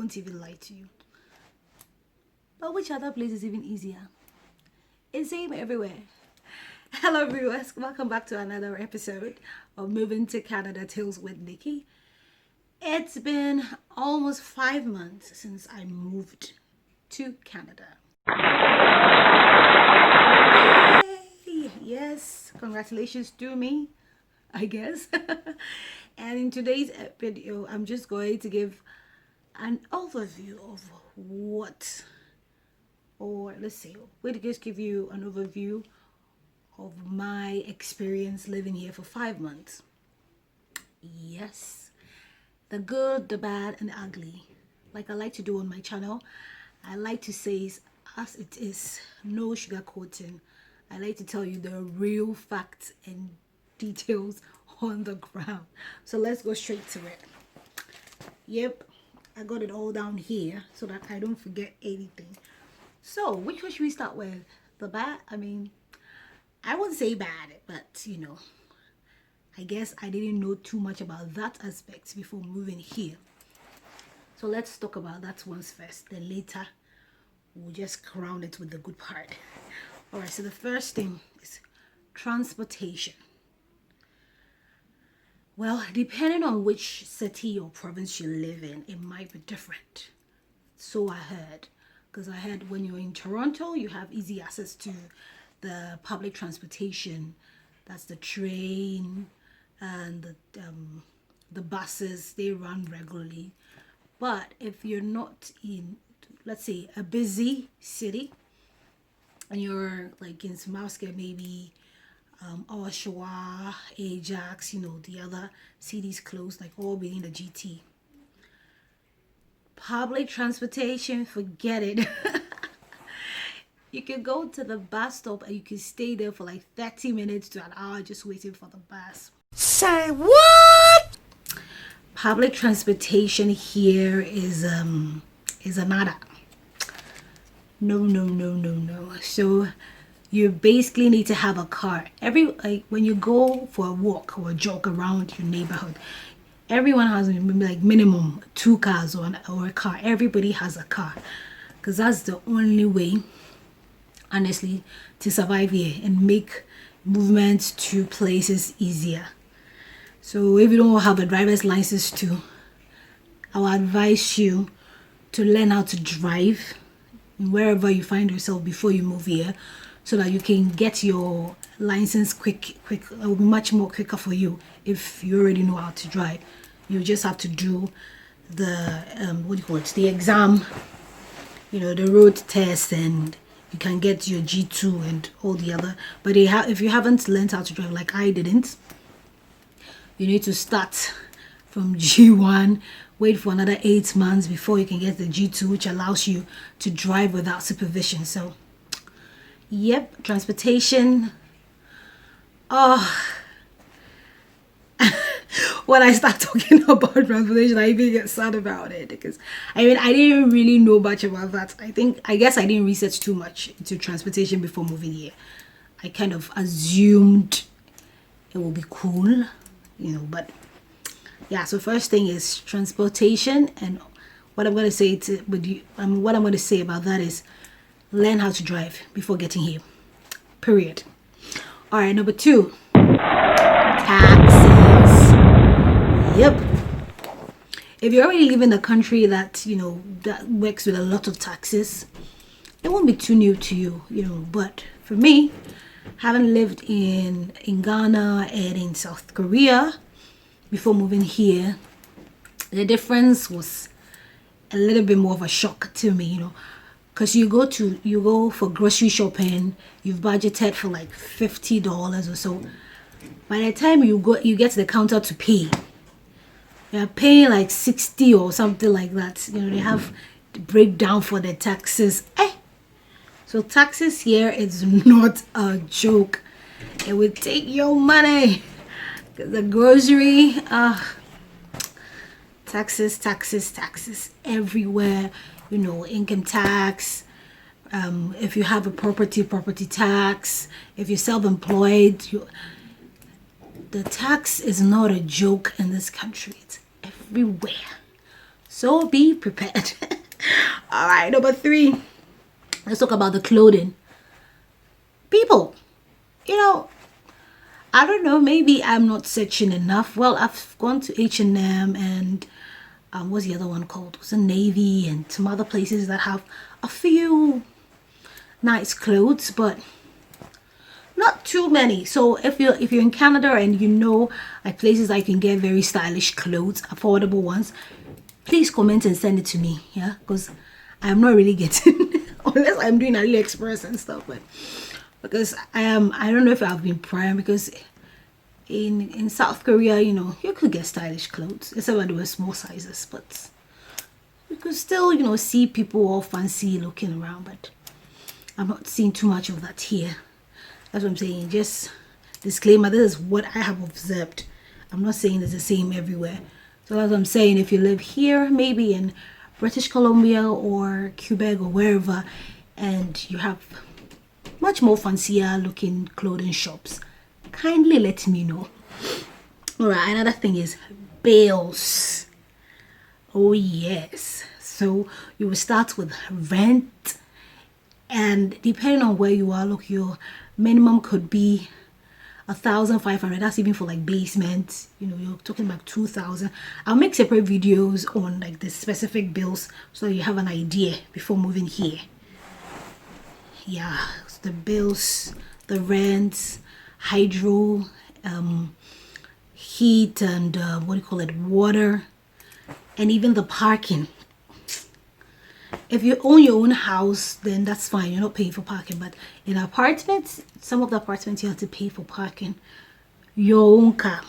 won't even lie to you. But which other place is even easier? It's same everywhere. Hello viewers, welcome back to another episode of Moving to Canada Tales with Nikki. It's been almost 5 months since I moved to Canada. Yay! Yes, congratulations to me, I guess. And in today's video, I'm just going to give an overview of we'll just give you an overview of my experience living here for 5 months. Yes, the good, the bad, and the ugly. Like I like to do on my channel, I like to say as it is, no sugarcoating. I like to tell you the real facts and details on the ground. So let's go straight to it. Yep, I got it all down here so that I don't forget anything. So which one should we start with? The bad? I wouldn't say bad, but I guess I didn't know too much about that aspect before moving here. So let's talk about that once first, then later we'll just crown it with the good part. All right, so the first thing is transportation. Well, depending on which city or province you live in, it might be different. So I heard, because I heard when you're in Toronto, you have easy access to the public transportation. That's the train and the buses. They run regularly. But if you're not in, let's say, a busy city, and you're like in Smauska, maybe Oshawa, Ajax, the other cities close, like all within the GT. Public transportation, forget it. You can go to the bus stop and you can stay there for like 30 minutes to an hour just waiting for the bus. Say what? Public transportation here is another. No. So you basically need to have a car. When you go for a walk or a jog around your neighborhood, everyone has like minimum 2 cars or a car. Everybody has a car, because that's the only way, honestly, to survive here and make movements to places easier. So if you don't have a driver's license too, I would advise you to learn how to drive wherever you find yourself before you move here, so that you can get your license quick. It will be much more quicker for you if you already know how to drive. You just have to do the the exam, the road test, and you can get your G2 and all the other. But if you haven't learned how to drive, like I didn't, you need to start from G1, wait for another 8 months before you can get the G2, which allows you to drive without supervision. So yep, transportation. When I start talking about transportation, I even get sad about it, because I didn't really know much about that. I guess I didn't research too much into transportation before moving here. I kind of assumed it will be cool, but yeah. So first thing is transportation, and what I'm going to say what I'm going to say about that is learn how to drive before getting here. Period. All right, number 2, taxes. Yep. If you already live in a country that that works with a lot of taxes, it won't be too new to you, But for me, having lived in Ghana and in South Korea before moving here, the difference was a little bit more of a shock to me, because you go for grocery shopping, you've budgeted for like $50 or so. By the time you get to the counter to pay, you're paying like 60 or something like that. They have the breakdown for the taxes. So taxes here is not a joke. It will take your money. The grocery, taxes everywhere. Income tax. If you have a property tax. If you're self-employed, the tax is not a joke in this country. It's everywhere. So be prepared. All right, number 3. Let's talk about the clothing. People, you know, I don't know, maybe I'm not searching enough. Well, I've gone to H&M and what's the other one called? It was a Navy and some other places that have a few nice clothes, but not too many. So if you're in Canada and you know like places I can get very stylish clothes, affordable ones, please comment and send it to me. Yeah, because I'm not really getting unless I'm doing AliExpress and stuff, but because I don't know if I've been prime, because in South Korea, you know, you could get stylish clothes except when they were small sizes, but you could still, you know, see people all fancy looking around, but I'm not seeing too much of that here. That's what I'm saying. Just disclaimer, this is what I have observed. I'm not saying it's the same everywhere. So that's what I'm saying. If you live here, maybe in British Columbia or Quebec or wherever, and you have much more fancier looking clothing shops, kindly let me know. All right, another thing is bills. Oh yes. So you will start with rent, and depending on where you are, look, your minimum could be 1,500. That's even for like basement, you know, you're talking about 2,000. I'll make separate videos on like the specific bills so you have an idea before moving here. Yeah, the bills, the rents, hydro, heat, and what do you call it, water, and even the parking. If you own your own house, then that's fine, you're not paying for parking. But in apartments, some of the apartments you have to pay for parking, your own car,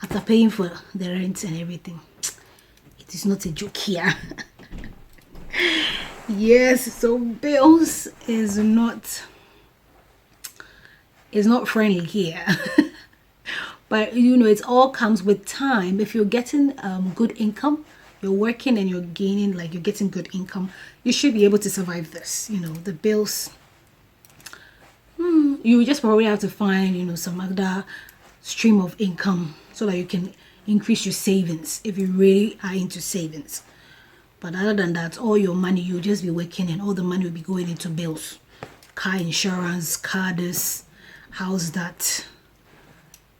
after paying for the rent and everything. It is not a joke here. Yes, so bills is not friendly here. But you know, it all comes with time. If you're getting good income, you're working and you're gaining, like you're getting good income, you should be able to survive this. You know, the bills, you just probably have to find, you know, some other stream of income so that you can increase your savings if you really are into savings. But other than that, all your money, you'll just be working and all the money will be going into bills. Car insurance, car this, house that.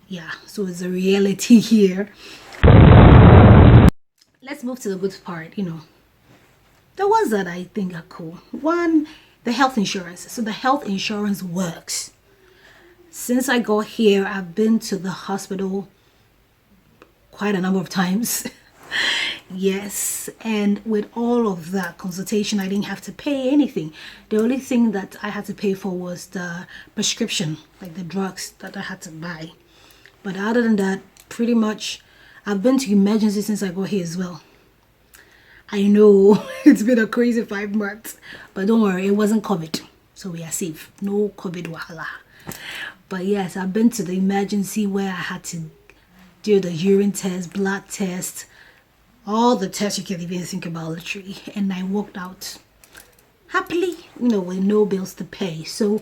Yeah, so it's a reality here. Let's move to the good part, you know. The ones that I think are cool. One, the health insurance. So the health insurance works. Since I got here, I've been to the hospital quite a number of times. Yes, and with all of that consultation, I didn't have to pay anything. The only thing that I had to pay for was the prescription, like the drugs that I had to buy. But other than that, pretty much, I've been to emergency since I got here as well. I know it's been a crazy 5 months, but don't worry, it wasn't COVID, so we are safe. No COVID wahala. But yes, I've been to the emergency where I had to do the urine test, blood test, all the tests you can even think about, literally, and I walked out happily, you know, with no bills to pay. So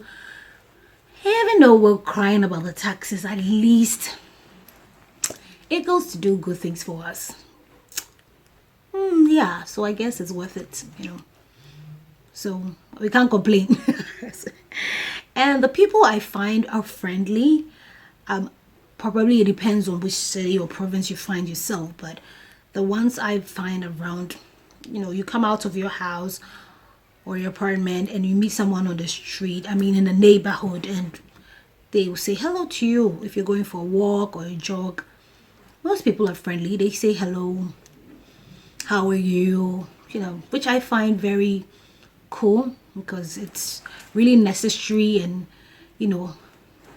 even though we're crying about the taxes, at least it goes to do good things for us. Yeah, so I guess it's worth it, you know. So we can't complain. And the people I find are friendly. Probably it depends on which city or province you find yourself, but the ones I find around, you know, you come out of your house or your apartment and you meet someone on the street, I mean in the neighborhood, and they will say hello to you if you're going for a walk or a jog. Most people are friendly. They say hello, how are you, you know, which I find very cool because it's really necessary and, you know,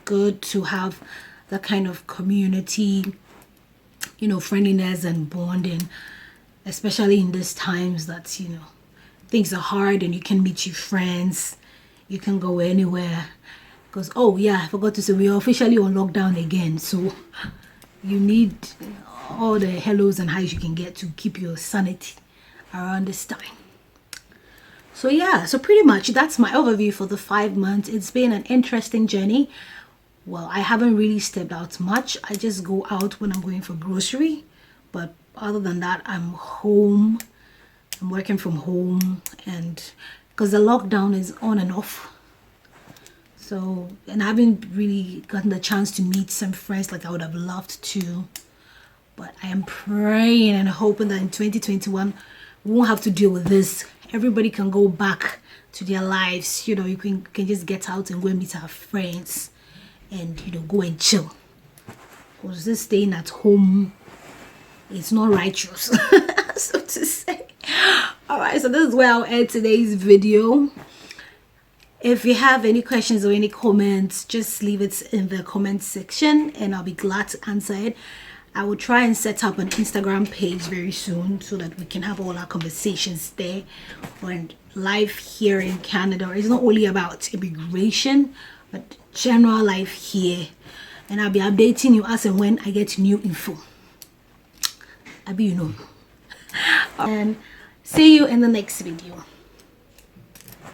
good to have that kind of community, you know, friendliness and bonding, especially in these times that, you know, things are hard and you can meet your friends, you can go anywhere. Because, oh yeah, I forgot to say, we are officially on lockdown again, so you need all the hellos and highs you can get to keep your sanity around this time. So yeah, so pretty much that's my overview for the 5 months. It's been an interesting journey. Well, I haven't really stepped out much. I just go out when I'm going for grocery, but other than that, I'm home. I'm working from home, and because the lockdown is on and off, so, and I haven't really gotten the chance to meet some friends like I would have loved to. But I am praying and hoping that in 2021 we won't have to deal with this. Everybody can go back to their lives. You know, you can just get out and go and meet our friends and, you know, go and chill. Because this staying at home, it's not righteous, so to say. Alright, so this is where I'll end today's video. If you have any questions or any comments, just leave it in the comment section and I'll be glad to answer it. I will try and set up an Instagram page very soon so that we can have all our conversations there. And life here in Canada is not only about immigration, but general life here. And I'll be updating you as and when I get new info. I'll be, you know. And see you in the next video.